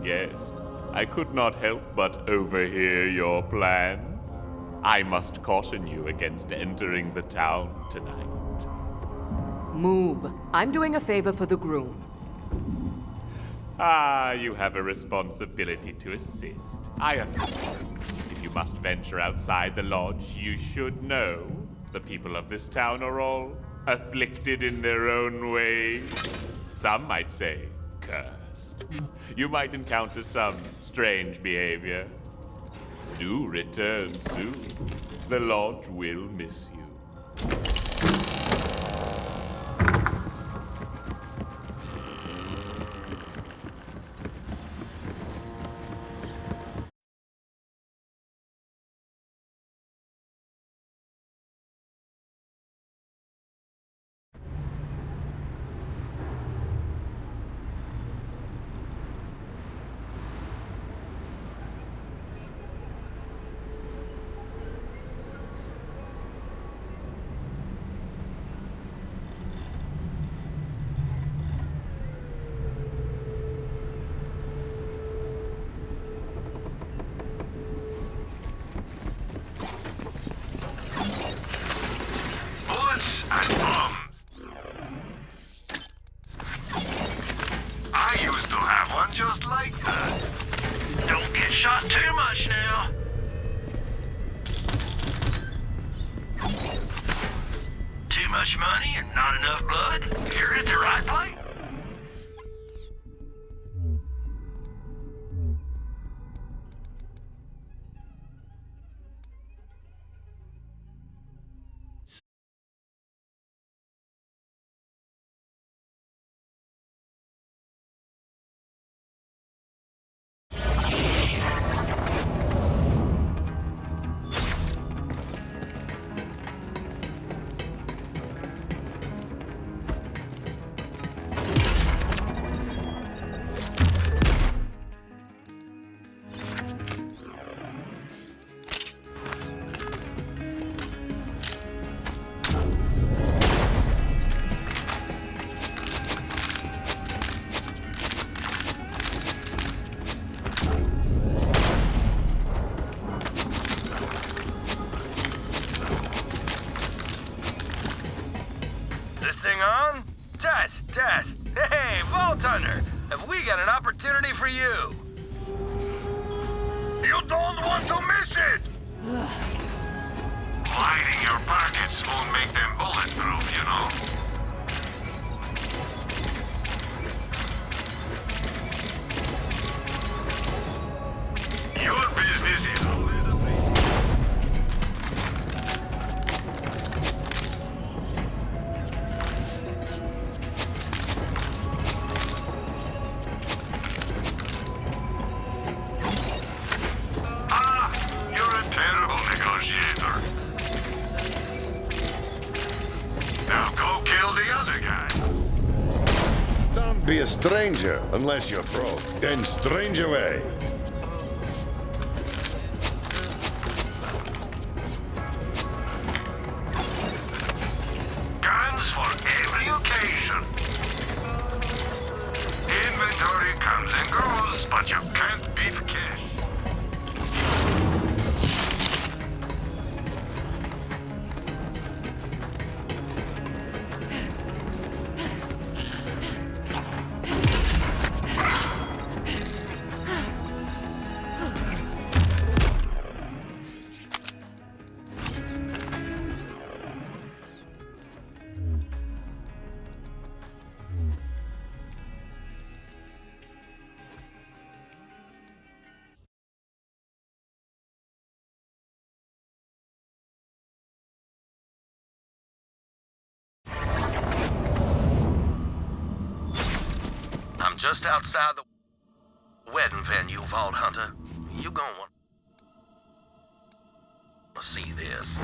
guest, I could not help but overhear your plans. I must caution you against entering the town tonight. Move. I'm doing a favor for the groom. Ah, you have a responsibility to assist. I understand. If you must venture outside the lodge, you should know the people of this town are all afflicted in their own ways. Some might say cursed. You might encounter some strange behavior. Do return soon. The lodge will miss you. Just like that. Don't get shot too much now. Too much money and not enough blood? You're at the right place. Thing on? Test. Hey, Vault Hunter, have we got an opportunity for you? You don't want to miss it! Lining your pockets won't make them bulletproof, you know. Your business is a little bit... Be a stranger unless you're broke. Then strange away. Guns for every occasion. Inventory comes and goes, but you can't beat cash. I'm just outside the wedding venue, Vault Hunter. You gonna want to see this.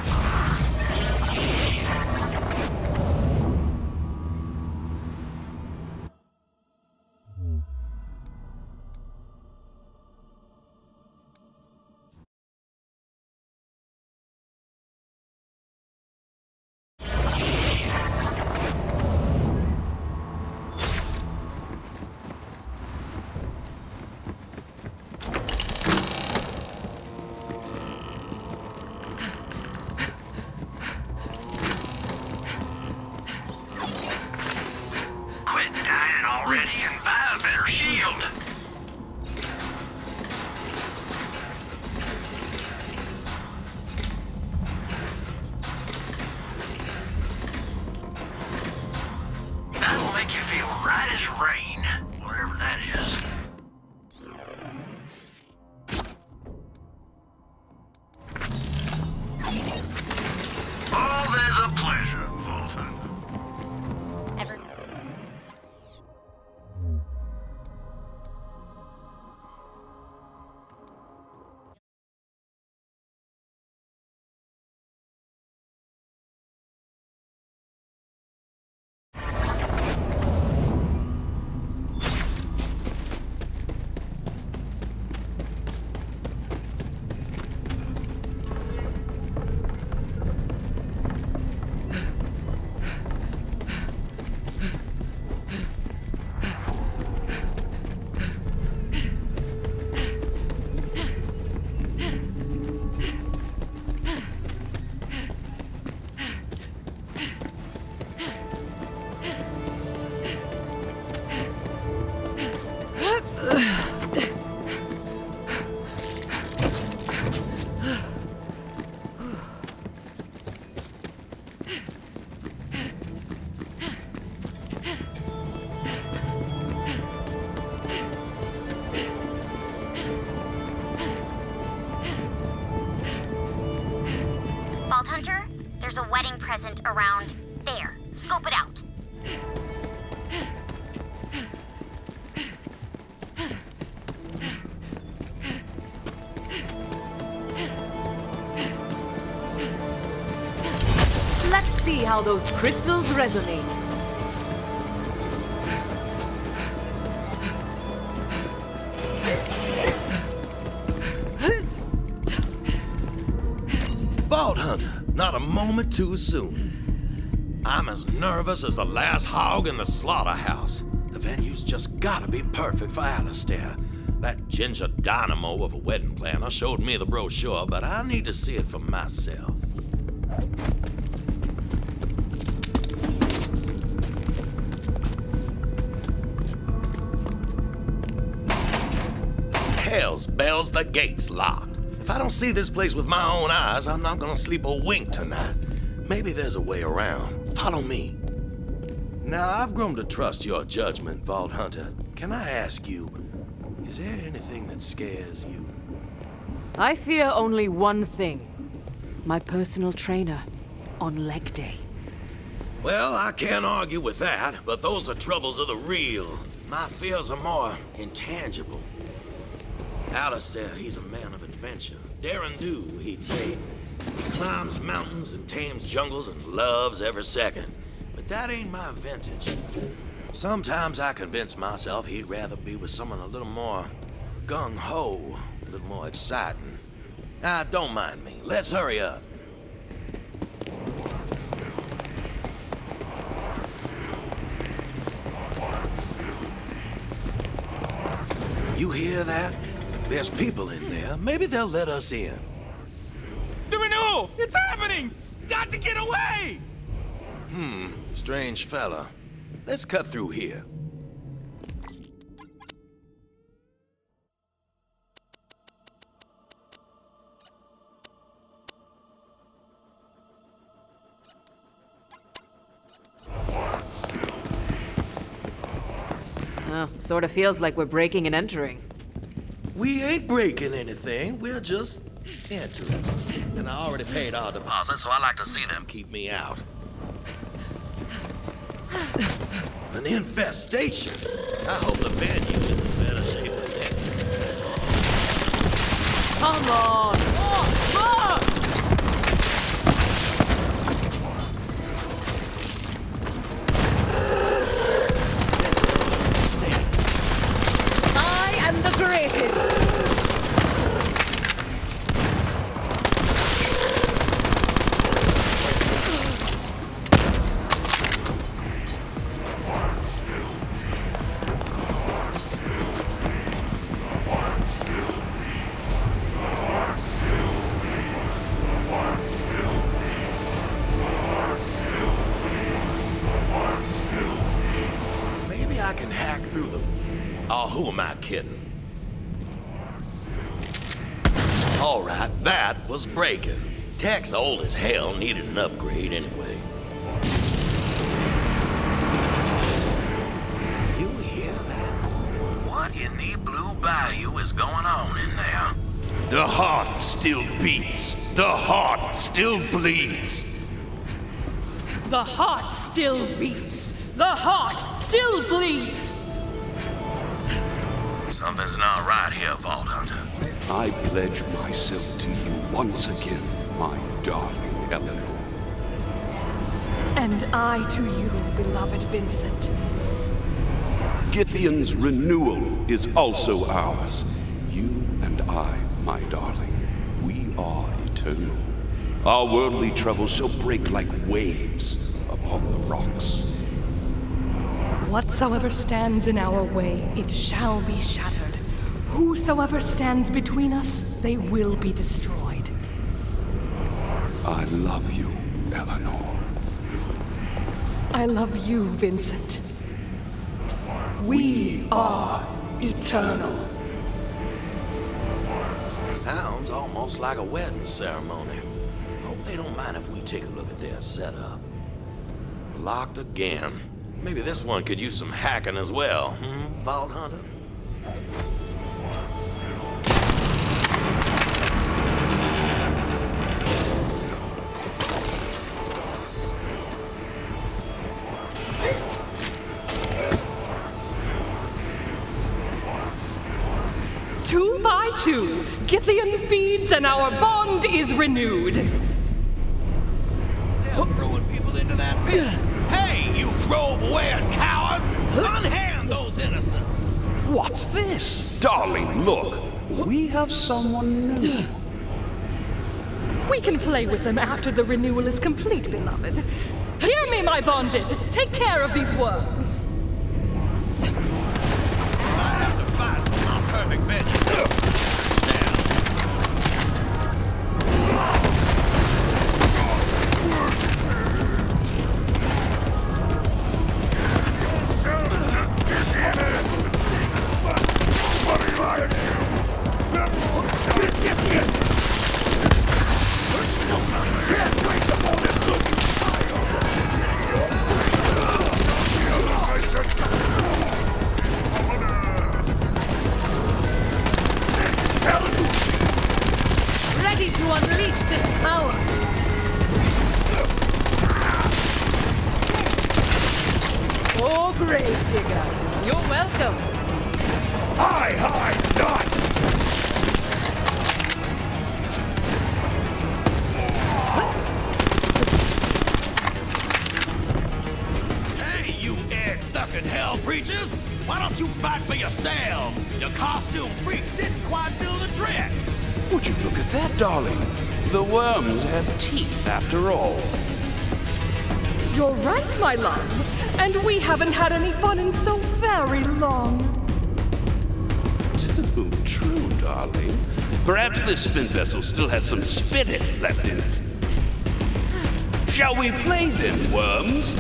wedding present around there. Scope it out. Let's see how those crystals resonate. Vault Hunter, not a moment too soon. I'm as nervous as the last hog in the slaughterhouse. The venue's just gotta be perfect for Alistair. That ginger dynamo of a wedding planner showed me the brochure, but I need to see it for myself. Hell's bells, the gate's locked. If I don't see this place with my own eyes, I'm not gonna sleep a wink tonight. Maybe there's a way around. Follow me. Now, I've grown to trust your judgment, Vault Hunter. Can I ask you, is there anything that scares you? I fear only one thing. My personal trainer on leg day. Well, I can't argue with that, but those are troubles of the real. My fears are more intangible. Alistair, he's a man of adventure. Dare and do, he'd say. He climbs mountains and tames jungles and loves every second. But that ain't my vintage. Sometimes I convince myself he'd rather be with someone a little more gung-ho, a little more exciting. Don't mind me. Let's hurry up. You hear that? There's people in there. Maybe they'll let us in. The renewal! It's happening! Got to get away! Strange fella. Let's cut through here. Sort of feels like we're breaking and entering. We ain't breaking anything. We're just entering. And I already paid our deposit, so I like to see them keep me out. An infestation. I hope the venue's in better shape than this. Come on! I am the greatest! Maybe I can hack through them. Oh, who am I kidding? All right, that was breaking. Tech's old as hell, needed an upgrade anyway. You hear that? What in the blue bayou is going on in there? The heart still beats. The heart still bleeds. The heart still beats. The heart still bleeds. Something's not right here, Vault Hunter. I pledge myself to you once again, my darling Eleanor. And I to you, beloved Vincent. Githyan's renewal is also ours. You and I, my darling, we are eternal. Our worldly troubles shall break like waves upon the rocks. Whatsoever stands in our way, it shall be shattered. Whosoever stands between us, they will be destroyed. I love you, Eleanor. I love you, Vincent. We are eternal. Sounds almost like a wedding ceremony. Hope they don't mind if we take a look at their setup. Locked again. Maybe this one could use some hacking as well, Vault Hunter? 2 by 2, Githyan feeds and our bond is renewed. They'll throwing people into that pit. Hey, you robe-wearing cowards! Unhand those innocents! What's this? Darling, look. We have someone new. We can play with them after the renewal is complete, beloved. Hear me, my bonded. Take care of these worms. I have to fight. I'm perfect vengeance. Ready to unleash this power! Oh, grave digger, you're welcome. Not! Hey, you egg-sucking hell preachers! Why don't you fight for yourselves? Your costume freaks didn't quite do the trick! Would you look at that, darling? The worms have teeth after all. You're right, my love. And we haven't had any fun in so very long. Too true, darling. Perhaps this spin vessel still has some spirit left in it. Shall we play then, worms?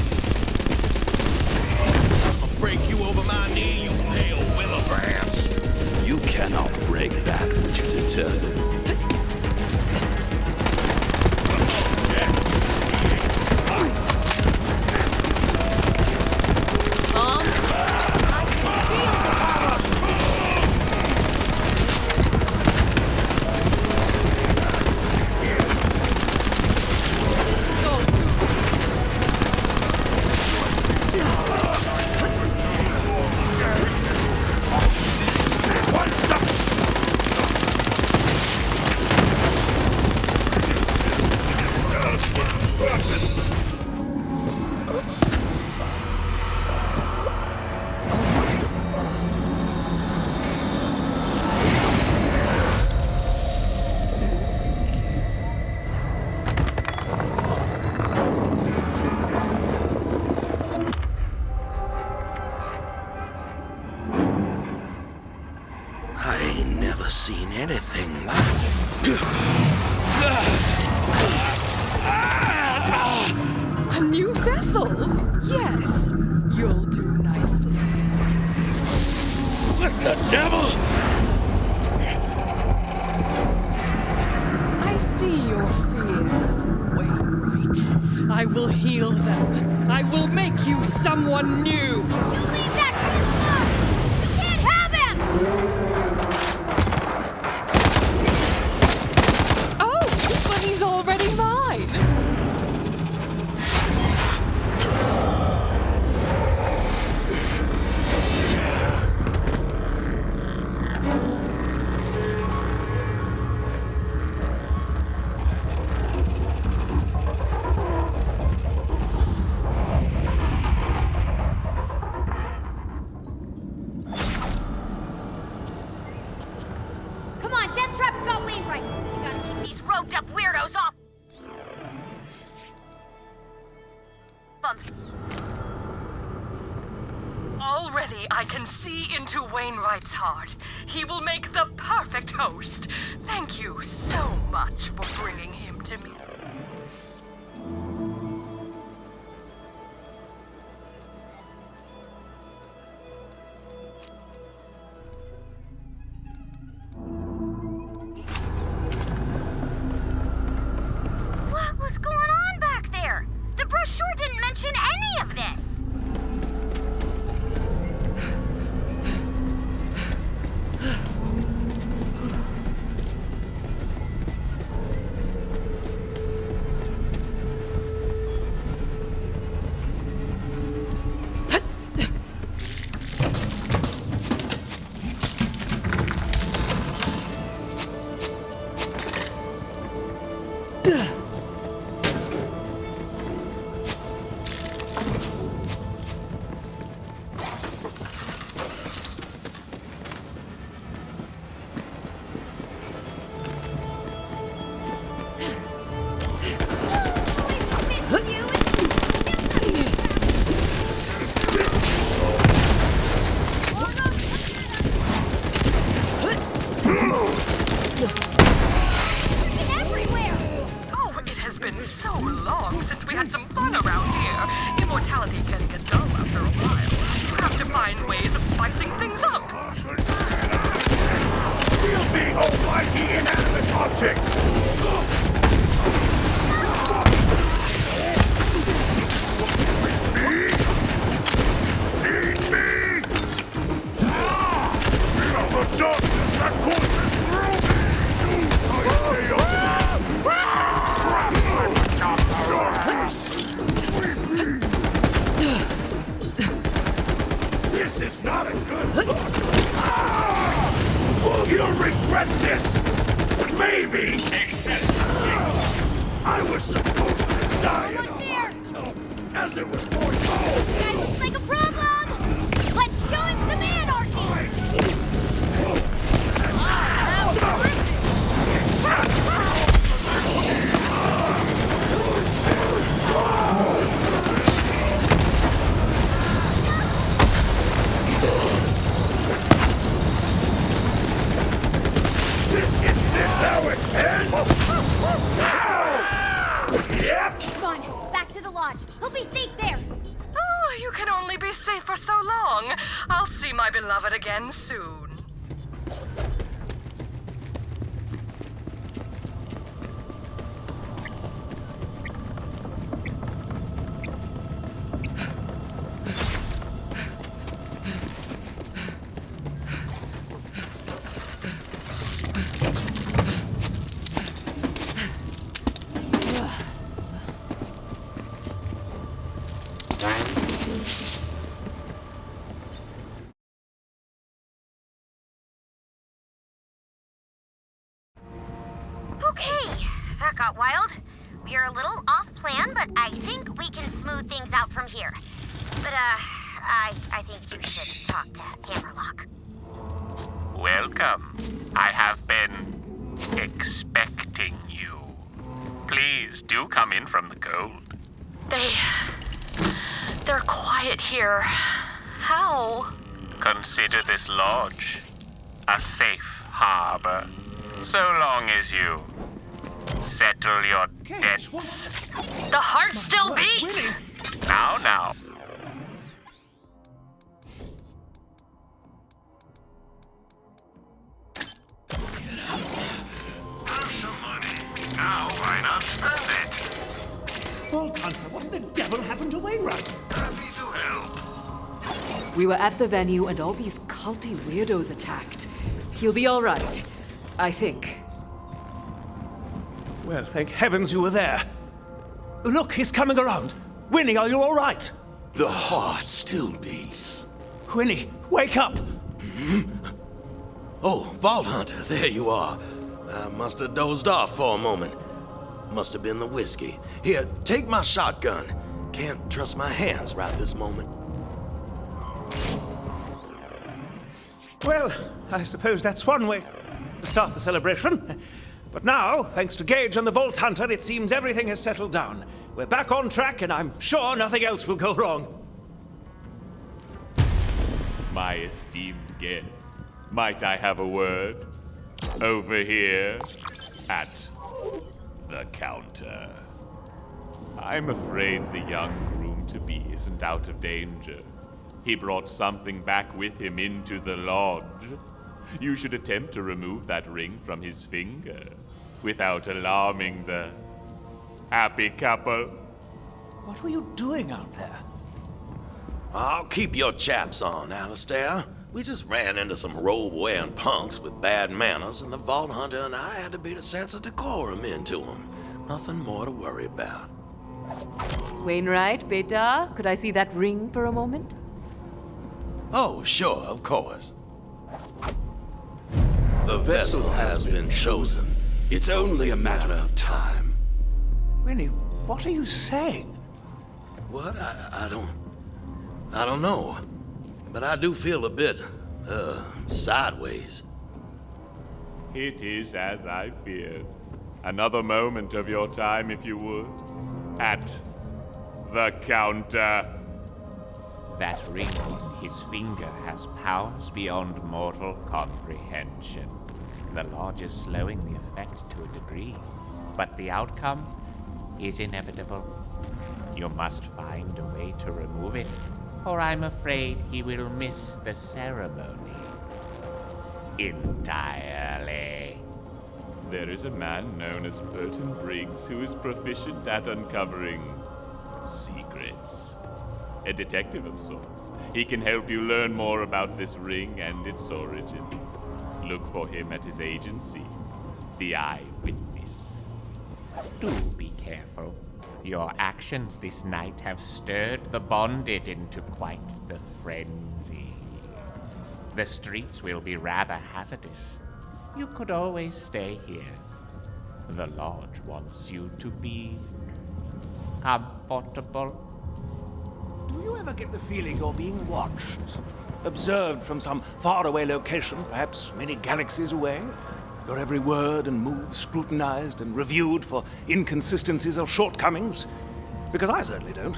I'll break you over my knee, you pale willow branch! You cannot break that which is eternal. I ain't never seen anything like A new vessel? Yes, you'll do nicely. What the devil? I see your fears, Wainwright. I will heal them. I will make you someone new. You leave that kid alone! You can't have him! Oh, but he's already mine. Come on, Death Trap's got Wainwright. We gotta keep these roped up weirdos off. Already I can see into Wainwright's heart. He will make the perfect host. Thank you so much for bringing him to me. What was going on back there? The brochure didn't mention any of this. everywhere! Oh, it has been so long since we had some fun around here. Immortality can get dull after a while. You have to find ways of spicing things up. Shield me, almighty inanimate object! See me? Feel the darkness that courses through me! Soon I say Strap my darkness! This is not a good look! You'll regret this! Maybe! I was supposed to die in Almost a there. hot as it was foretold! Guy looks like a problem! Let's show him some anarchy! Is this how it ends? Yep! Come on, back to the lodge. He'll be safe there. Oh, you can only be safe for so long. I'll see my beloved again soon. Okay, that got wild. We're a little off plan, but I think we can smooth things out from here. But, I think you should talk to Hammerlock. Welcome. I have been expecting you. Please do come in from the cold. They're quiet here. How? Consider this lodge a safe harbor, so long as you settle your debts. The heart still beats! Now. Now, why not spend it? Vault Hunter, what in the devil happened to Wainwright? Happy to help. We were at the venue and all these culty weirdos attacked. He'll be all right, I think. Well, thank heavens you were there. Look, he's coming around. Winnie, are you all right? The heart still beats. Winnie, wake up! Oh, Vault Hunter, there you are. I must have dozed off for a moment. Must have been the whiskey. Here, take my shotgun. Can't trust my hands right this moment. Well, I suppose that's one way to start the celebration. But now, thanks to Gage and the Vault Hunter, it seems everything has settled down. We're back on track, and I'm sure nothing else will go wrong. My esteemed guest, might I have a word? Over here at the counter. I'm afraid the young groom-to-be isn't out of danger. He brought something back with him into the lodge. You should attempt to remove that ring from his finger without alarming the happy couple. What were you doing out there? I'll keep your chaps on, Alistair. We just ran into some robe-wearing punks with bad manners, and the Vault Hunter and I had to beat a sense of decorum into them. Nothing more to worry about. Wainwright, beta, could I see that ring for a moment? Oh, sure, of course. The vessel has been chosen. It's only a matter of time. Winnie, what are you saying? What? I don't know. But I do feel a bit, sideways. It is as I feared. Another moment of your time, if you would. At the counter. That ring on his finger has powers beyond mortal comprehension. The Lodge is slowing the effect to a degree, but the outcome is inevitable. You must find a way to remove it, or I'm afraid he will miss the ceremony entirely. There is a man known as Burton Briggs who is proficient at uncovering secrets. A detective of sorts. He can help you learn more about this ring and its origins. Look for him at his agency, The Eyewitness. Do be careful. Your actions this night have stirred the Bonded into quite the frenzy. The streets will be rather hazardous. You could always stay here. The Lodge wants you to be comfortable. Do you ever get the feeling you're being watched? Observed from some faraway location, perhaps many galaxies away? Your every word and move scrutinized and reviewed for inconsistencies or shortcomings? Because I certainly don't.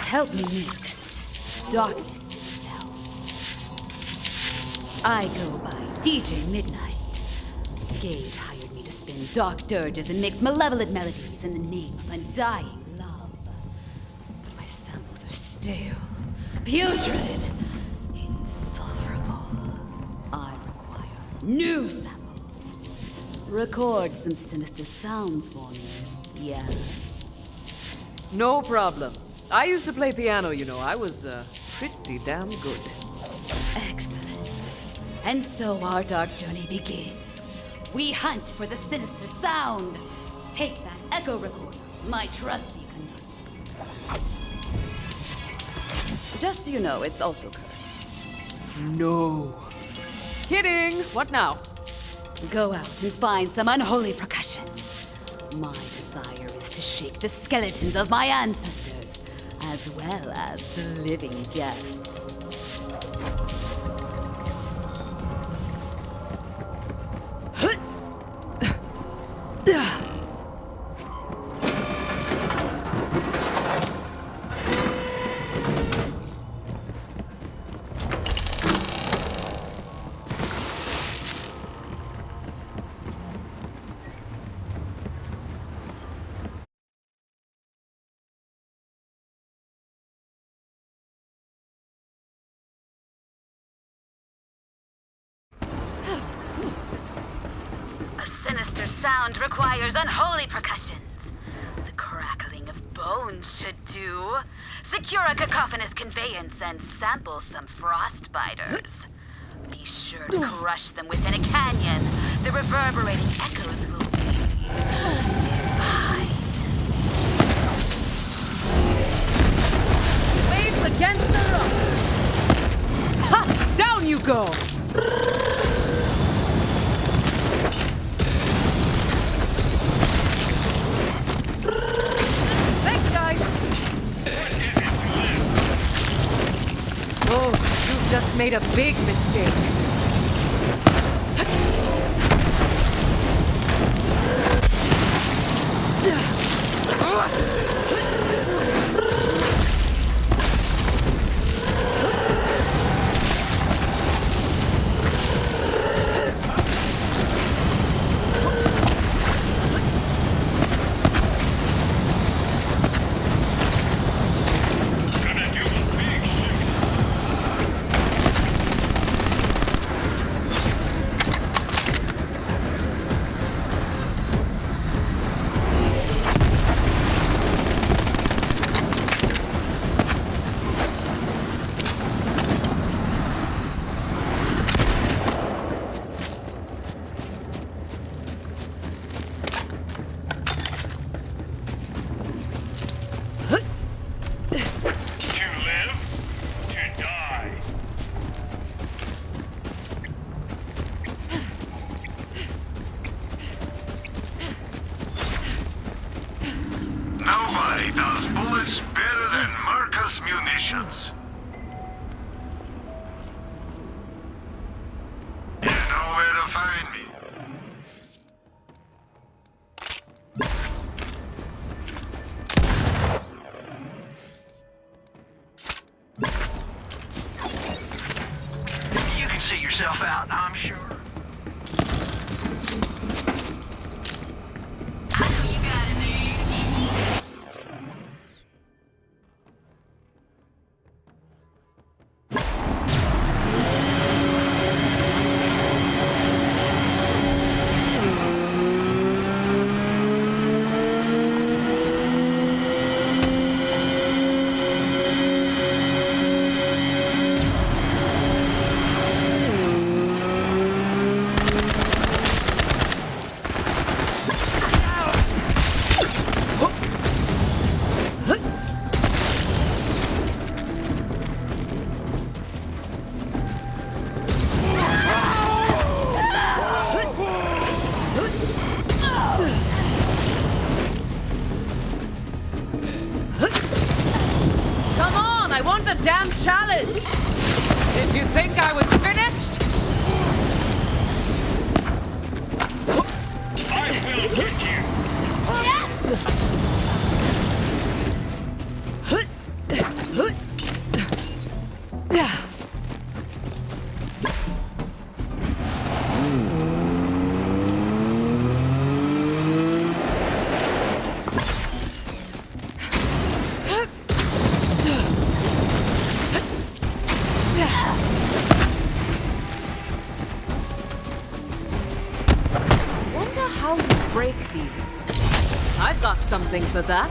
Help me mix darkness itself. I go by DJ Midnight. Gage hired me to spin dark dirges and mix malevolent melodies in the name of undying love. But my samples are stale, putrid, insufferable. I require new samples. Record some sinister sounds for me, yes. No problem. I used to play piano, you know. I was pretty damn good. Excellent. And so our dark journey begins. We hunt for the sinister sound. Take that echo recorder, my trusty conductor. Just so you know, it's also cursed. No. Kidding. What now? Go out and find some unholy percussions. My desire is to shake the skeletons of my ancestors, as well as the living guests. Sound requires unholy percussions. The crackling of bones should do. Secure a cacophonous conveyance and sample some frostbiters. Be sure to crush them within a canyon. The reverberating echoes will be divine. Waves against the rock. Ha! Down you go! Oh, you've just made a big mistake. Nobody does bullets better than Marcus Munitions. You know where to find me. yourself out, I'm sure. Damn challenge! Did you think I was finished? I will get you! How you break these? I've got something for that.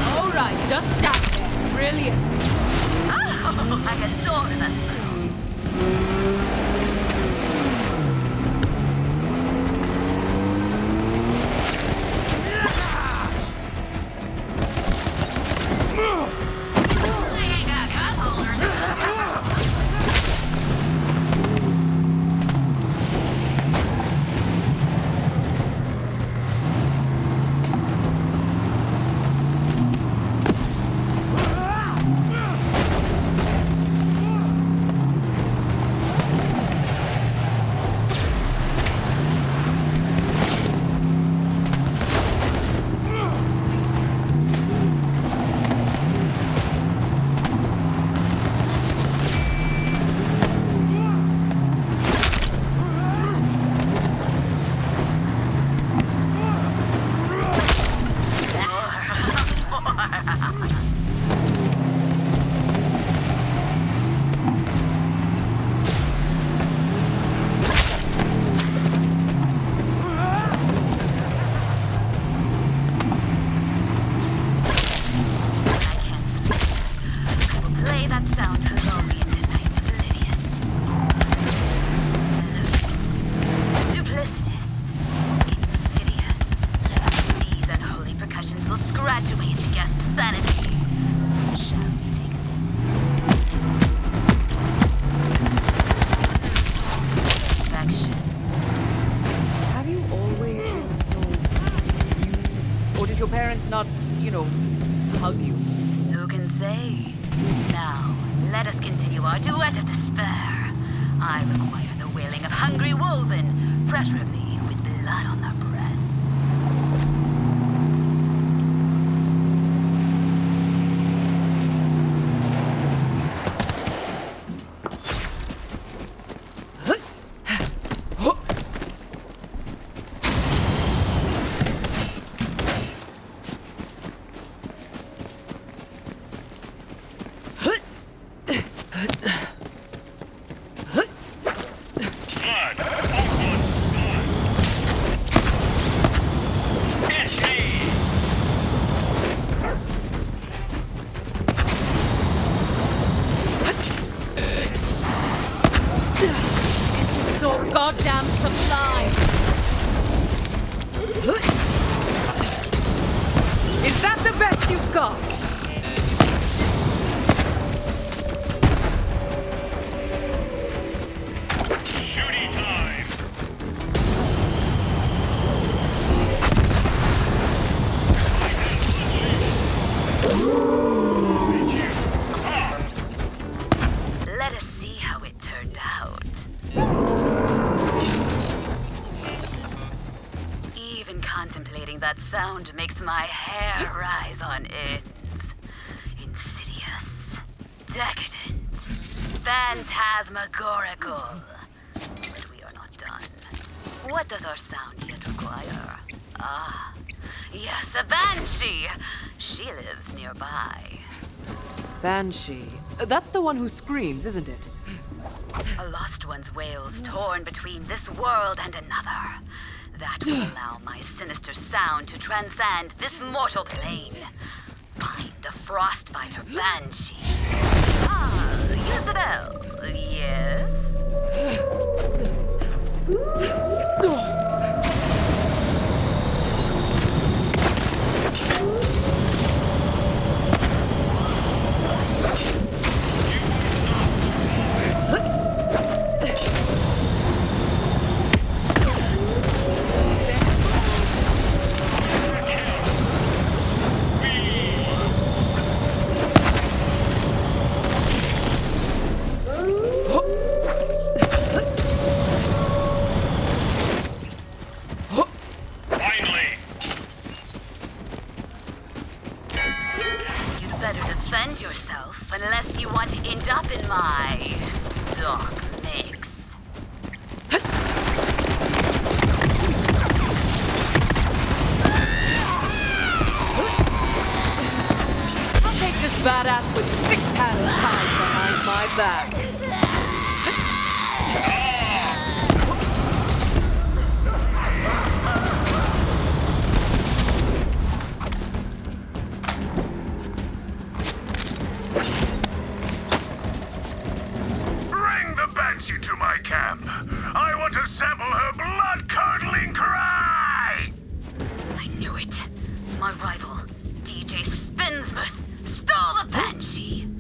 All right, just stand there. Brilliant. Oh, I adore that move. Not, hug you. Who can say? Now, let us continue our duet of despair. I require the wailing of hungry wolven, preferably with blood on their breath. Goddamn sublime! Is that the best you've got? Shooting time! Let us see how it turned out. my hair rise on ends. Insidious, decadent, phantasmagorical. But we are not done. What does our sound yet require? Ah, yes, a banshee. She lives nearby. Banshee. That's the one who screams, isn't it? A lost one's wails torn between this world and another. That will allow my sinister sound to transcend this mortal plane. Find the Frostbiter Banshee. Ah, use the bell. Yes? Defend yourself unless you want to end up in my dark mix. I'll take this badass with 6 hands tied behind my back. To my camp. I want to sample her blood-curdling cry! I knew it. My rival, DJ Spinsmouth, stole the Banshee.